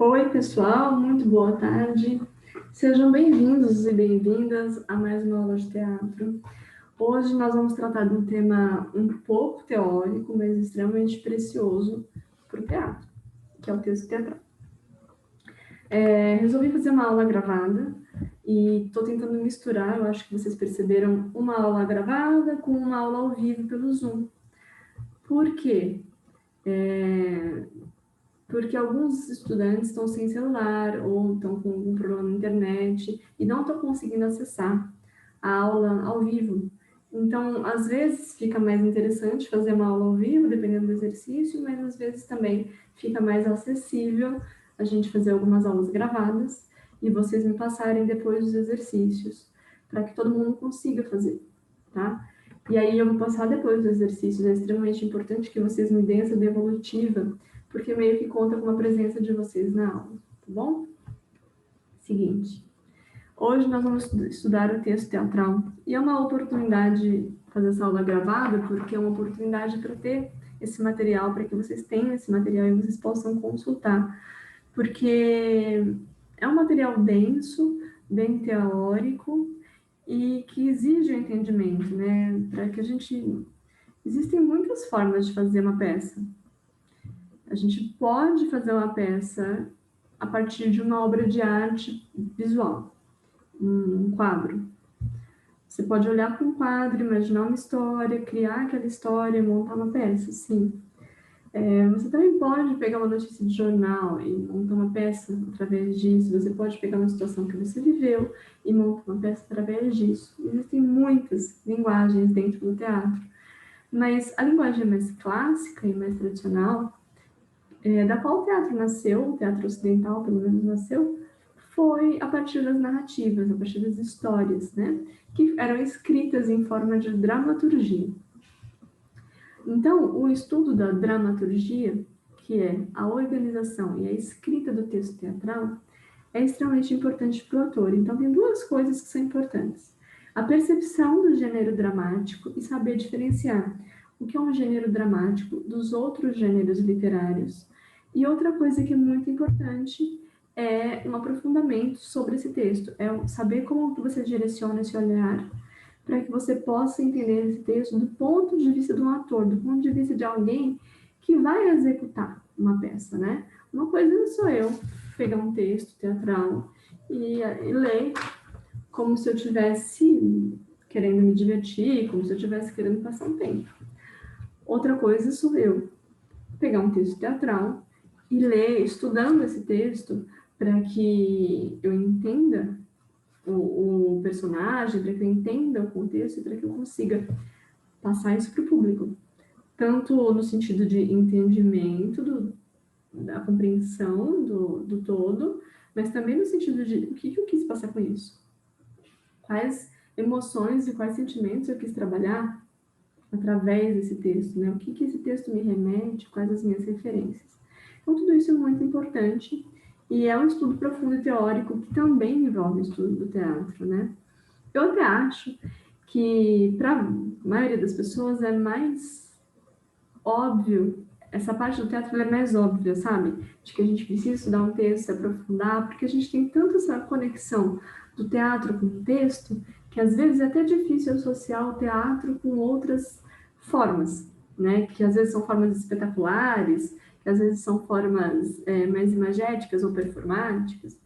Oi, pessoal, muito boa tarde. Sejam bem-vindos e bem-vindas a mais uma aula de teatro. Hoje nós vamos tratar de um tema um pouco teórico, mas extremamente precioso para o teatro, que é o texto teatral. Resolvi fazer uma aula gravada e estou tentando misturar, eu acho que vocês perceberam, uma aula gravada com uma aula ao vivo pelo Zoom. Por quê? Porque alguns estudantes estão sem celular ou estão com algum problema na internet e não estão conseguindo acessar a aula ao vivo. Então, às vezes fica mais interessante fazer uma aula ao vivo, dependendo do exercício, mas às vezes também fica mais acessível a gente fazer algumas aulas gravadas e vocês me passarem depois os exercícios, para que todo mundo consiga fazer, tá? E aí eu vou passar depois dos exercícios, é extremamente importante que vocês me deem essa devolutiva, porque meio que conta com a presença de vocês na aula, tá bom? Seguinte, hoje nós vamos estudar o texto teatral, e é uma oportunidade fazer essa aula gravada, porque é uma oportunidade para ter esse material, para que vocês tenham esse material e vocês possam consultar, porque é um material denso, bem teórico, e que exige o entendimento, né? Para que a gente... Existem muitas formas de fazer uma peça. A gente pode fazer uma peça a partir de uma obra de arte visual, um quadro. Você pode olhar para um quadro, imaginar uma história, criar aquela história, montar uma peça, sim. Você também pode pegar uma notícia de jornal e montar uma peça através disso. Você pode pegar uma situação que você viveu e montar uma peça através disso. Existem muitas linguagens dentro do teatro, mas a linguagem mais clássica e mais tradicional, da qual o teatro nasceu, o teatro ocidental pelo menos nasceu, foi a partir das narrativas, a partir das histórias, né, que eram escritas em forma de dramaturgia. Então, o estudo da dramaturgia, que é a organização e a escrita do texto teatral, é extremamente importante para o autor. Então, tem duas coisas que são importantes: a percepção do gênero dramático e saber diferenciar o que é um gênero dramático dos outros gêneros literários. E outra coisa que é muito importante é um aprofundamento sobre esse texto, é saber como que você direciona esse olhar para que você possa entender esse texto do ponto de vista de um ator, do ponto de vista de alguém que vai executar uma peça, né? Uma coisa sou eu pegar um texto teatral e ler como se eu estivesse querendo me divertir, como se eu estivesse querendo passar um tempo. Outra coisa sou eu pegar um texto teatral e ler, estudando esse texto, para que eu entenda o personagem, para que eu entenda o contexto e para que eu consiga passar isso para o público. Tanto no sentido de entendimento da compreensão do todo, mas também no sentido de o que eu quis passar com isso. Quais emoções e quais sentimentos eu quis trabalhar através desse texto, né? O que esse texto me remete, quais as minhas referências. Então, tudo isso é muito importante e é um estudo profundo e teórico que também envolve o estudo do teatro, né? Eu até acho que, para a maioria das pessoas, é mais óbvio, essa parte do teatro é mais óbvia, sabe? De que a gente precisa estudar um texto, se aprofundar, porque a gente tem tanto essa conexão do teatro com o texto, que às vezes é até difícil associar o teatro com outras formas, né? Que às vezes são formas espetaculares, que às vezes são formas mais imagéticas ou performáticas.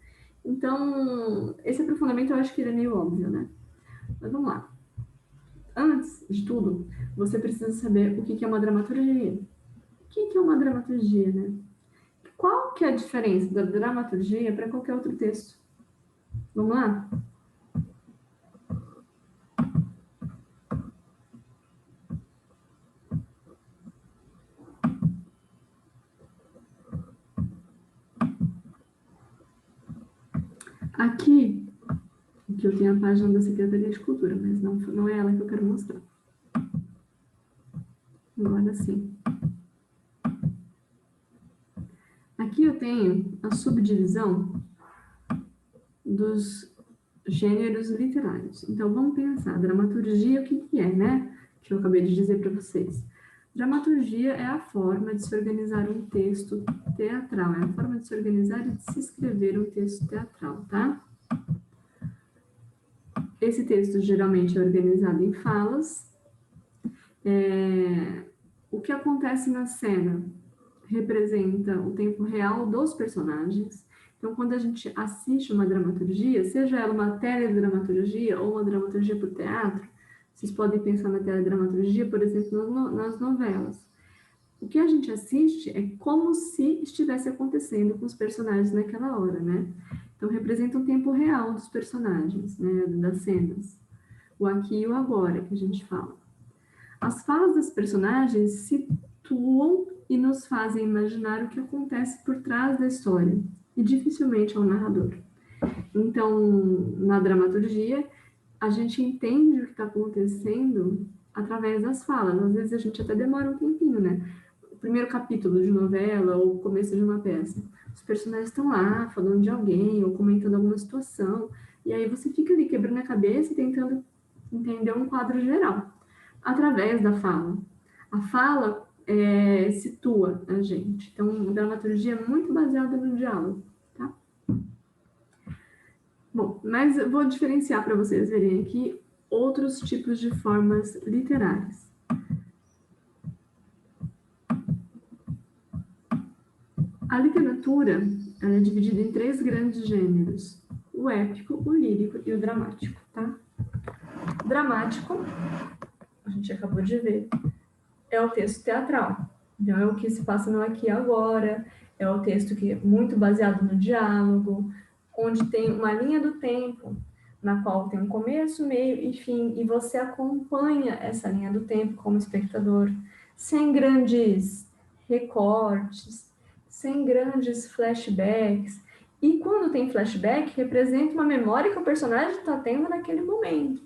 Então, esse aprofundamento eu acho que ele é meio óbvio, né? Mas vamos lá. Antes de tudo, você precisa saber o que é uma dramaturgia. O que é uma dramaturgia, né? Qual que é a diferença da dramaturgia para qualquer outro texto? Vamos lá? Aqui, que eu tenho a página da Secretaria de Cultura, mas não é ela que eu quero mostrar. Agora sim. Aqui eu tenho a subdivisão dos gêneros literários. Então, vamos pensar, dramaturgia, o que é, né? Que eu acabei de dizer para vocês. Dramaturgia é a forma de se organizar um texto teatral, é a forma de se organizar e de se escrever um texto teatral, tá? Esse texto geralmente é organizado em falas. O que acontece na cena representa o tempo real dos personagens. Então, quando a gente assiste uma dramaturgia, seja ela uma teledramaturgia ou uma dramaturgia por teatro, vocês podem pensar na teledramaturgia, por exemplo, nas novelas. O que a gente assiste é como se estivesse acontecendo com os personagens naquela hora, né? Então, representa o tempo real dos personagens, né? Das cenas. O aqui e o agora, que a gente fala. As falas das personagens situam e nos fazem imaginar o que acontece por trás da história, e dificilmente ao narrador. Então, na dramaturgia, a gente entende o que está acontecendo através das falas. Às vezes a gente até demora um tempinho, né? O primeiro capítulo de novela ou o começo de uma peça. Os personagens estão lá falando de alguém ou comentando alguma situação. E aí você fica ali quebrando a cabeça e tentando entender um quadro geral através da fala. A fala situa a gente. Então, a dramaturgia é muito baseada no diálogo, tá? Bom, mas eu vou diferenciar para vocês verem aqui outros tipos de formas literárias. A literatura ela é dividida em 3 grandes gêneros: o épico, o lírico e o dramático, tá? O dramático, a gente acabou de ver, é o texto teatral. Então, é o que se passa no aqui e agora, é o texto que é muito baseado no diálogo, onde tem uma linha do tempo, na qual tem um começo, meio e fim, e você acompanha essa linha do tempo como espectador, sem grandes recortes, sem grandes flashbacks. E quando tem flashback, representa uma memória que o personagem está tendo naquele momento,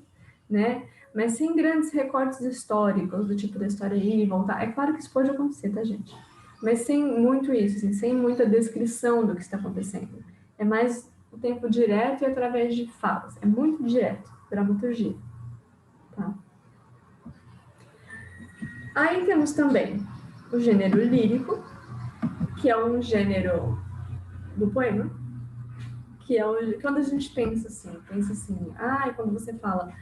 né? Mas sem grandes recortes históricos, do tipo da história ir e voltar. É claro que isso pode acontecer, tá, gente? Mas sem muito isso, assim, sem muita descrição do que está acontecendo. É mais o tempo direto e através de falas. É muito direto, dramaturgia. Tá? Aí temos também o gênero lírico, que é um gênero do poema, que é quando a gente pensa assim, quando você fala,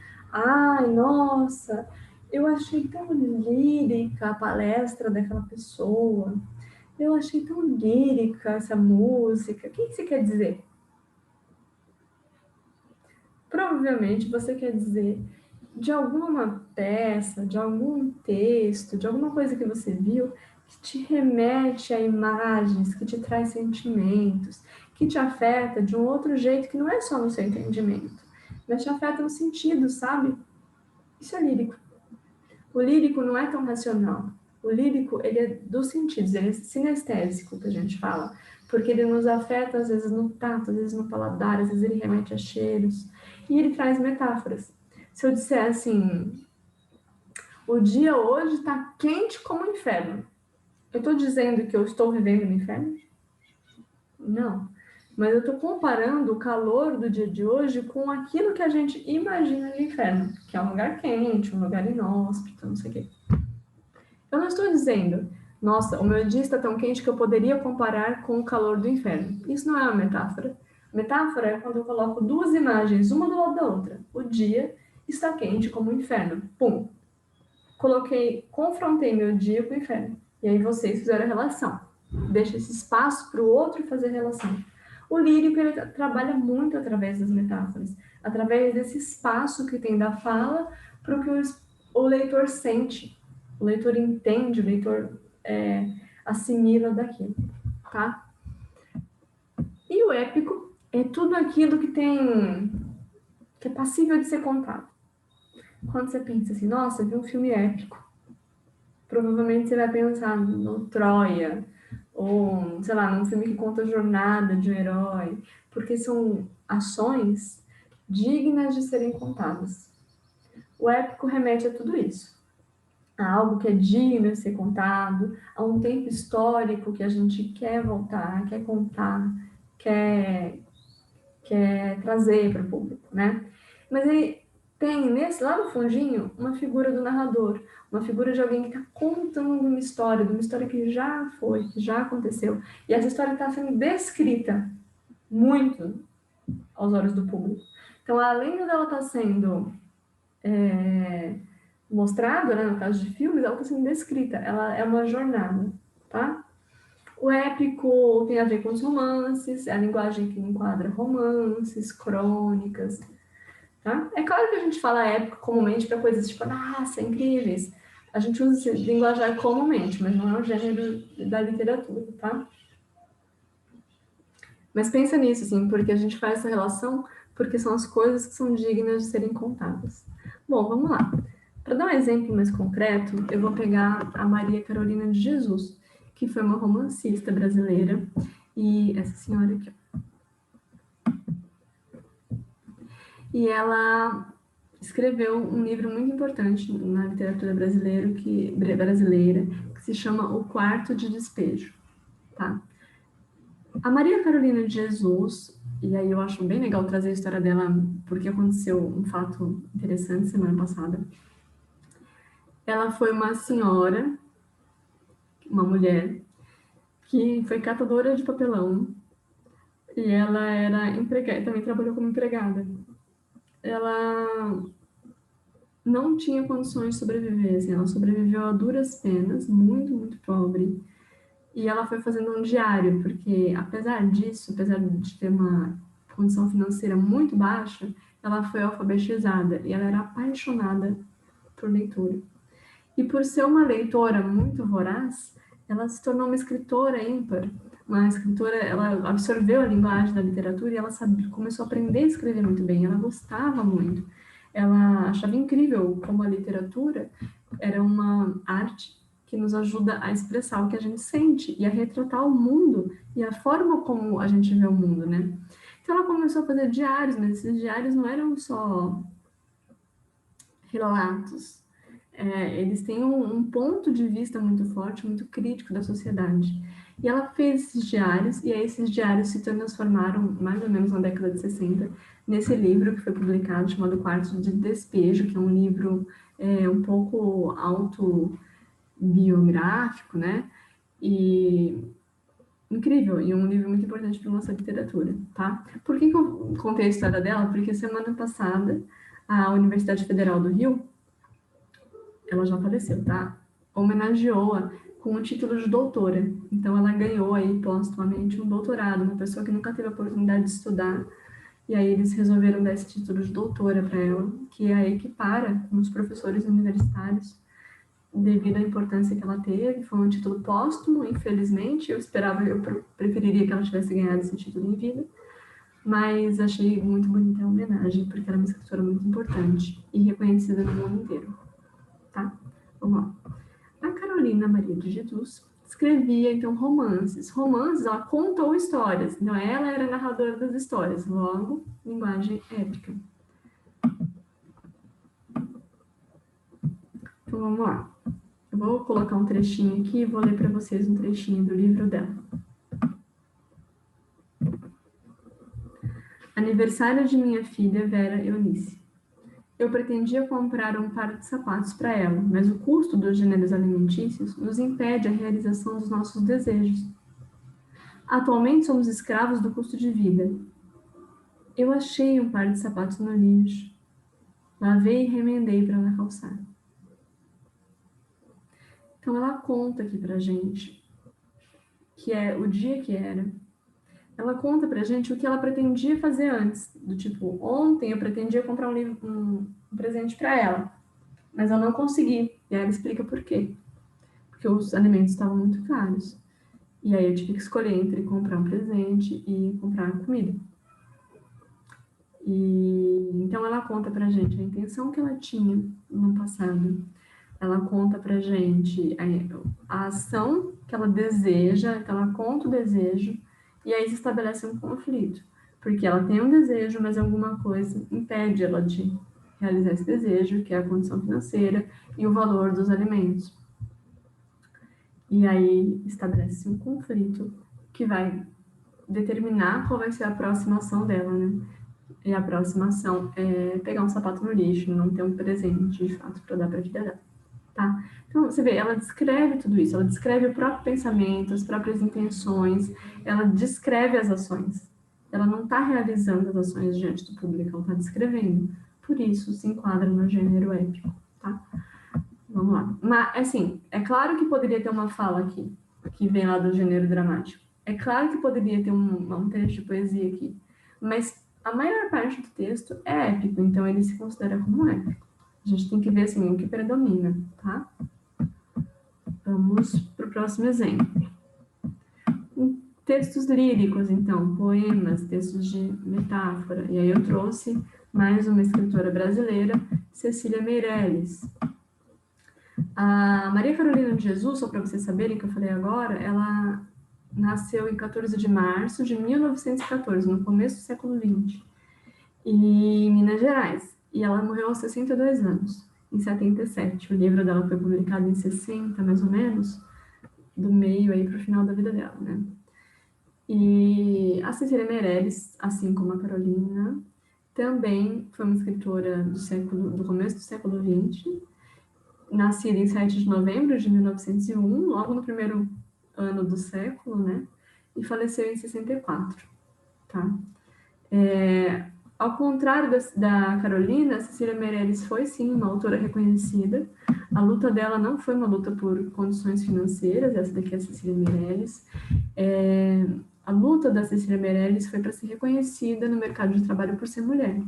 nossa, eu achei tão lírica a palestra daquela pessoa, eu achei tão lírica essa música, o que você quer dizer? Provavelmente você quer dizer de alguma peça, de algum texto, de alguma coisa que você viu que te remete a imagens, que te traz sentimentos, que te afeta de um outro jeito que não é só no seu entendimento, mas te afeta no sentido, sabe? Isso é lírico. O lírico não é tão racional. O lírico, ele é dos sentidos, ele é sinestésico, que a gente fala, porque ele nos afeta, às vezes, no tato, às vezes no paladar, às vezes ele remete a cheiros, e ele traz metáforas. Se eu disser assim, o dia hoje está quente como o inferno, eu estou dizendo que eu estou vivendo no inferno? Não. Mas eu estou comparando o calor do dia de hoje com aquilo que a gente imagina no inferno, que é um lugar quente, um lugar inóspito, não sei o quê. Eu não estou dizendo, nossa, o meu dia está tão quente que eu poderia comparar com o calor do inferno. Isso não é uma metáfora. Metáfora é quando eu coloco duas imagens, uma do lado da outra. O dia está quente como o inferno. Pum. Confrontei meu dia com o inferno. E aí vocês fizeram a relação. Deixa esse espaço para o outro fazer a relação. O lírico, ele trabalha muito através das metáforas. Através desse espaço que tem da fala para o que o leitor sente. O leitor entende, o leitor assimila daquilo, tá? E o épico é tudo aquilo que é passível de ser contado. Quando você pensa assim, nossa, vi um filme épico, provavelmente você vai pensar no Troia, ou, sei lá, num filme que conta a jornada de um herói, porque são ações dignas de serem contadas. O épico remete a tudo isso. A algo que é digno de ser contado, a um tempo histórico que a gente quer voltar, quer contar, quer trazer para o público, né? Mas aí, tem lá no fundinho, uma figura do narrador, uma figura de alguém que está contando uma história, de uma história que já foi, que já aconteceu. E essa história está sendo descrita muito aos olhos do público. Então, além dela estar sendo mostrada, né, no caso de filmes, ela está sendo descrita. Ela é uma jornada, tá? O épico tem a ver com os romances, é a linguagem que enquadra romances, crônicas, tá? É claro que a gente fala épico comumente para coisas tipo, nossa, incríveis. A gente usa esse linguajar comumente, mas não é o gênero da literatura, tá? Mas pensa nisso, assim, porque a gente faz essa relação porque são as coisas que são dignas de serem contadas. Bom, vamos lá. Para dar um exemplo mais concreto, eu vou pegar a Maria Carolina de Jesus, que foi uma romancista brasileira, e essa senhora aqui, e ela escreveu um livro muito importante na literatura brasileira, que se chama O Quarto de Despejo, tá? A Maria Carolina de Jesus, e aí eu acho bem legal trazer a história dela, porque aconteceu um fato interessante semana passada. Ela foi uma senhora, uma mulher, que foi catadora de papelão, e ela era empregada, também trabalhou como empregada. Ela não tinha condições de sobreviver, assim, ela sobreviveu a duras penas, muito, muito pobre. E ela foi fazendo um diário, porque apesar disso, apesar de ter uma condição financeira muito baixa, ela foi alfabetizada e ela era apaixonada por leitura. E por ser uma leitora muito voraz, ela se tornou uma escritora ímpar. Uma escritora, ela absorveu a linguagem da literatura e ela começou a aprender a escrever muito bem. Ela gostava muito. Ela achava incrível como a literatura era uma arte que nos ajuda a expressar o que a gente sente e a retratar o mundo e a forma como a gente vê o mundo, né? Então ela começou a fazer diários, mas esses diários não eram só relatos. Eles têm um ponto de vista muito forte, muito crítico da sociedade. E ela fez esses diários, e aí esses diários se transformaram, mais ou menos na década de 60, nesse livro que foi publicado, chamado Quarto de Despejo, que é um livro um pouco autobiográfico, né? E incrível, e um livro muito importante para nossa literatura, tá? Por que eu contei a história dela? Porque semana passada, a Universidade Federal do Rio, ela já faleceu, tá? Homenageou-a com o título de doutora. Então, ela ganhou aí, postumamente, um doutorado, uma pessoa que nunca teve a oportunidade de estudar. E aí, eles resolveram dar esse título de doutora para ela, que a equipara com os professores universitários, devido à importância que ela teve. Foi um título póstumo, infelizmente. Eu preferiria que ela tivesse ganhado esse título em vida. Mas achei muito bonita a homenagem, porque ela é uma escritora muito importante e reconhecida no mundo inteiro, tá? Vamos lá. A Carolina Maria de Jesus escrevia, então, romances. Romances, ela contou histórias. Então, ela era narradora das histórias. Logo, linguagem épica. Então, vamos lá. Eu vou colocar um trechinho aqui e vou ler para vocês um trechinho do livro dela. Aniversário de minha filha Vera Eunice. Eu pretendia comprar um par de sapatos para ela, mas o custo dos gêneros alimentícios nos impede a realização dos nossos desejos. Atualmente somos escravos do custo de vida. Eu achei um par de sapatos no lixo. Lavei e remendei para ela calçar. Então ela conta aqui pra gente que é o dia que era. Ela conta pra gente o que ela pretendia fazer antes. Do tipo, ontem eu pretendia comprar um presente para ela, mas eu não consegui. E aí ela explica por quê. Porque os alimentos estavam muito caros. E aí eu tive que escolher entre comprar um presente e comprar comida. E então ela conta pra gente a intenção que ela tinha no passado. Ela conta pra gente a ação que ela deseja, então ela conta o desejo, e aí se estabelece um conflito. Porque ela tem um desejo, mas alguma coisa impede ela de realizar esse desejo, que é a condição financeira e o valor dos alimentos. E aí estabelece um conflito que vai determinar qual vai ser a próxima ação dela, né? E a próxima ação é pegar um sapato no lixo, não ter um presente, de fato, para dar para a filha dela, tá? Então, você vê, ela descreve tudo isso, ela descreve o próprio pensamento, as próprias intenções, ela descreve as ações. Ela não está realizando as ações diante do público, ela está descrevendo. Por isso, se enquadra no gênero épico, tá? Vamos lá. Mas, assim, é claro que poderia ter uma fala aqui, que vem lá do gênero dramático. É claro que poderia ter um trecho de poesia aqui, mas a maior parte do texto é épico, então ele se considera como épico. A gente tem que ver, assim, o que predomina, tá? Vamos para o próximo exemplo. Textos líricos, então, poemas, textos de metáfora. E aí eu trouxe mais uma escritora brasileira, Cecília Meirelles. A Maria Carolina de Jesus, só para vocês saberem que eu falei agora, ela nasceu em 14 de março de 1914, no começo do século XX, em Minas Gerais. E ela morreu aos 62 anos, em 77. O livro dela foi publicado em 60, mais ou menos, do meio aí para o final da vida dela, né? E a Cecília Meirelles, assim como a Carolina, também foi uma escritora do começo do século XX, nascida em 7 de novembro de 1901, logo no primeiro ano do século, né? E faleceu em 64, tá? Ao contrário da Carolina, a Cecília Meirelles foi, sim, uma autora reconhecida. A luta dela não foi uma luta por condições financeiras, essa daqui é a Cecília Meirelles. A luta da Cecília Meirelles foi para ser reconhecida no mercado de trabalho por ser mulher.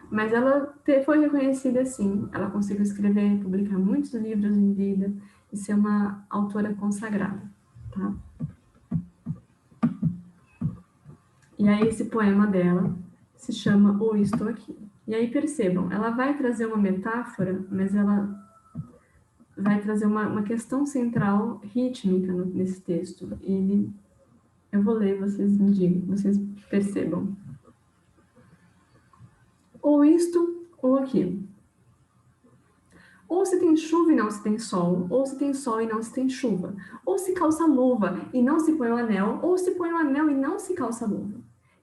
Mas ela foi reconhecida sim, ela conseguiu escrever e publicar muitos livros em vida e ser uma autora consagrada, tá? E aí esse poema dela se chama O Estou Aqui. E aí percebam, ela vai trazer uma metáfora, mas ela vai trazer uma questão central rítmica nesse texto. E eu vou ler, vocês me digam, vocês percebam. Ou isto ou aquilo. Ou se tem chuva e não se tem sol, ou se tem sol e não se tem chuva. Ou se calça luva e não se põe o anel, ou se põe o anel e não se calça luva.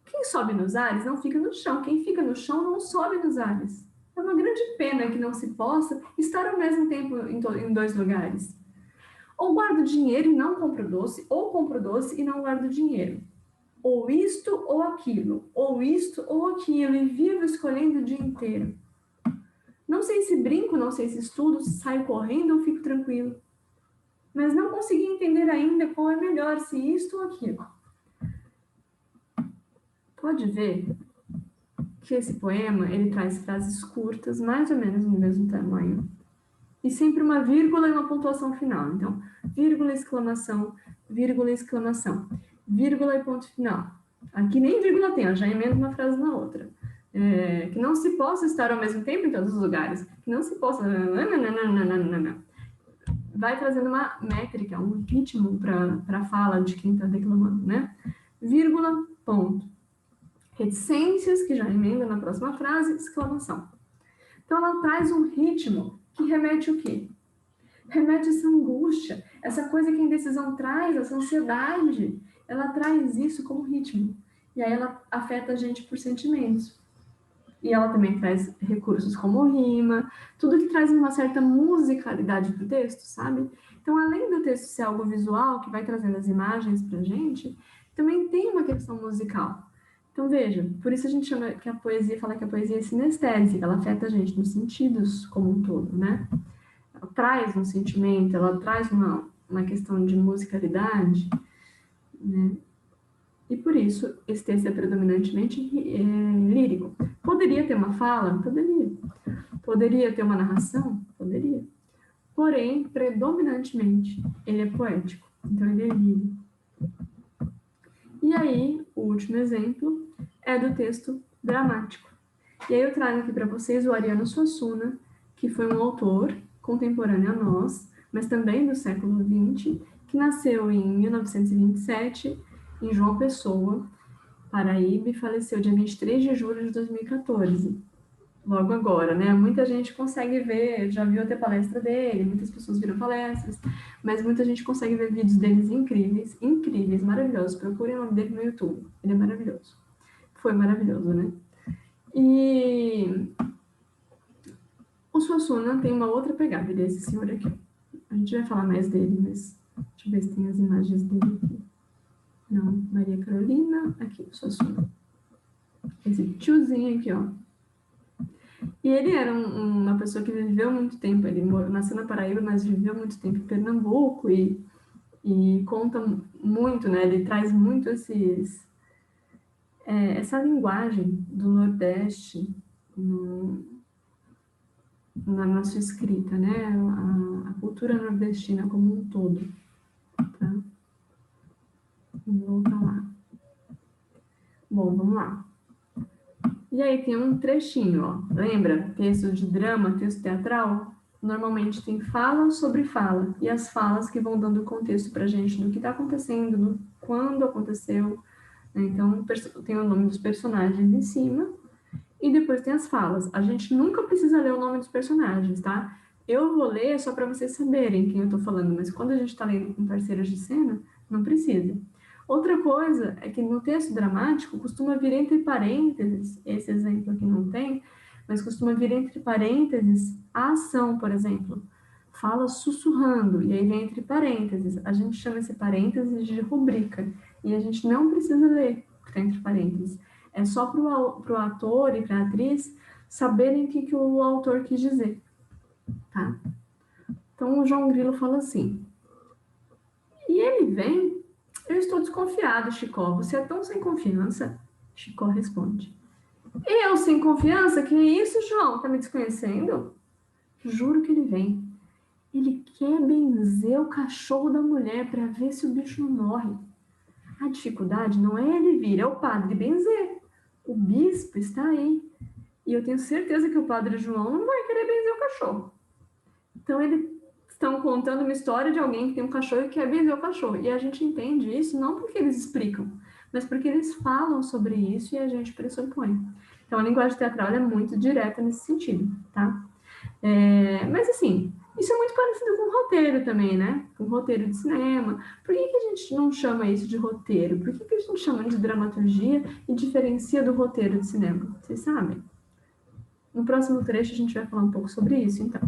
Quem sobe nos ares não fica no chão, quem fica no chão não sobe nos ares. É uma grande pena que não se possa estar ao mesmo tempo em dois lugares. Ou guardo dinheiro e não compro doce, ou compro doce e não guardo dinheiro. Ou isto ou aquilo, ou isto ou aquilo, e vivo escolhendo o dia inteiro. Não sei se brinco, não sei se estudo, se saio correndo ou fico tranquilo. Mas não consegui entender ainda qual é melhor, se isto ou aquilo. Pode ver que esse poema, ele traz frases curtas, mais ou menos no mesmo tamanho, e sempre uma vírgula e uma pontuação final. Então, vírgula, exclamação, vírgula, exclamação, vírgula e ponto final. Aqui nem vírgula tem, eu já emendo uma frase na outra. Que não se possa estar ao mesmo tempo em todos os lugares, que não se possa... Vai trazendo uma métrica, um ritmo para a fala de quem está declamando, né? Vírgula, ponto. Reticências, que já emenda na próxima frase, exclamação. Então, ela traz um ritmo que remete o quê? Remete essa angústia, essa coisa que a indecisão traz, essa ansiedade. Ela traz isso como ritmo. E aí ela afeta a gente por sentimentos. E ela também traz recursos como rima, tudo que traz uma certa musicalidade para o texto, sabe? Então, além do texto ser algo visual, que vai trazendo as imagens para a gente, também tem uma questão musical. Então, veja, por isso a gente chama que a poesia, fala que a poesia é sinestésica, ela afeta a gente nos sentidos como um todo, né? Ela traz um sentimento, ela traz uma questão de musicalidade, né? E por isso, esse texto é predominantemente lírico. Poderia ter uma fala? Poderia. Poderia ter uma narração? Poderia. Porém, predominantemente, ele é poético. Então, ele é lírico. E aí, o último exemplo é do texto dramático. E aí eu trago aqui para vocês o Ariano Suassuna, que foi um autor contemporâneo a nós, mas também do século XX, que nasceu em 1927 em João Pessoa, Paraíba, e faleceu dia 23 de julho de 2014. Logo agora, né? Muita gente consegue ver, já viu até palestra dele, muitas pessoas viram palestras, mas muita gente consegue ver vídeos deles incríveis, incríveis, maravilhosos. Procurem o nome dele no YouTube, ele é maravilhoso. Foi maravilhoso, né? E o Suassuna tem uma outra pegada, ele é esse senhor aqui. A gente vai falar mais dele, mas deixa eu ver se tem as imagens dele aqui. Não, Maria Carolina, aqui, o Suassuna. Esse tiozinho aqui, ó. E ele era uma pessoa que viveu muito tempo, ele nasceu na Paraíba, mas viveu muito tempo em Pernambuco e conta muito, né? Ele traz muito essa linguagem do Nordeste na sua escrita, né? A cultura nordestina como um todo. Tá? Vamos voltar lá. Bom, vamos lá. E aí tem um trechinho, ó. Lembra? Texto de drama, texto teatral? Normalmente tem fala sobre fala. E as falas que vão dando contexto pra gente do que tá acontecendo, do quando aconteceu. Então, tem o nome dos personagens em cima. E depois tem as falas. A gente nunca precisa ler o nome dos personagens, tá? Eu vou ler só para vocês saberem quem eu tô falando, mas quando a gente tá lendo com parceiros de cena, não precisa. Outra coisa é que no texto dramático costuma vir entre parênteses, esse exemplo aqui não tem, mas costuma vir entre parênteses a ação, por exemplo. Fala sussurrando, e aí vem entre parênteses. A gente chama esse parênteses de rubrica, e a gente não precisa ler o que está entre parênteses. É só para o ator e para a atriz saberem o que o autor quis dizer, tá? Então, o João Grilo fala assim, e ele vem, eu estou desconfiado, Chicó, você é tão sem confiança? Chicó responde, eu sem confiança? Que isso, João? Tá me desconhecendo? Juro que ele vem. Ele quer benzer o cachorro da mulher para ver se o bicho não morre. A dificuldade não é ele vir, é o padre benzer. O bispo está aí. E eu tenho certeza que o padre João não vai querer benzer o cachorro. Então, eles estão contando uma história de alguém que tem um cachorro e quer benzer o cachorro. E a gente entende isso não porque eles explicam, mas porque eles falam sobre isso e a gente pressupõe. Então, a linguagem teatral é muito direta nesse sentido, tá? Mas, assim, isso é muito parecido com roteiro também, né? Com roteiro de cinema. Por que a gente não chama isso de roteiro? Por que a gente chama de dramaturgia e diferencia do roteiro de cinema? Vocês sabem? No próximo trecho a gente vai falar um pouco sobre isso, então.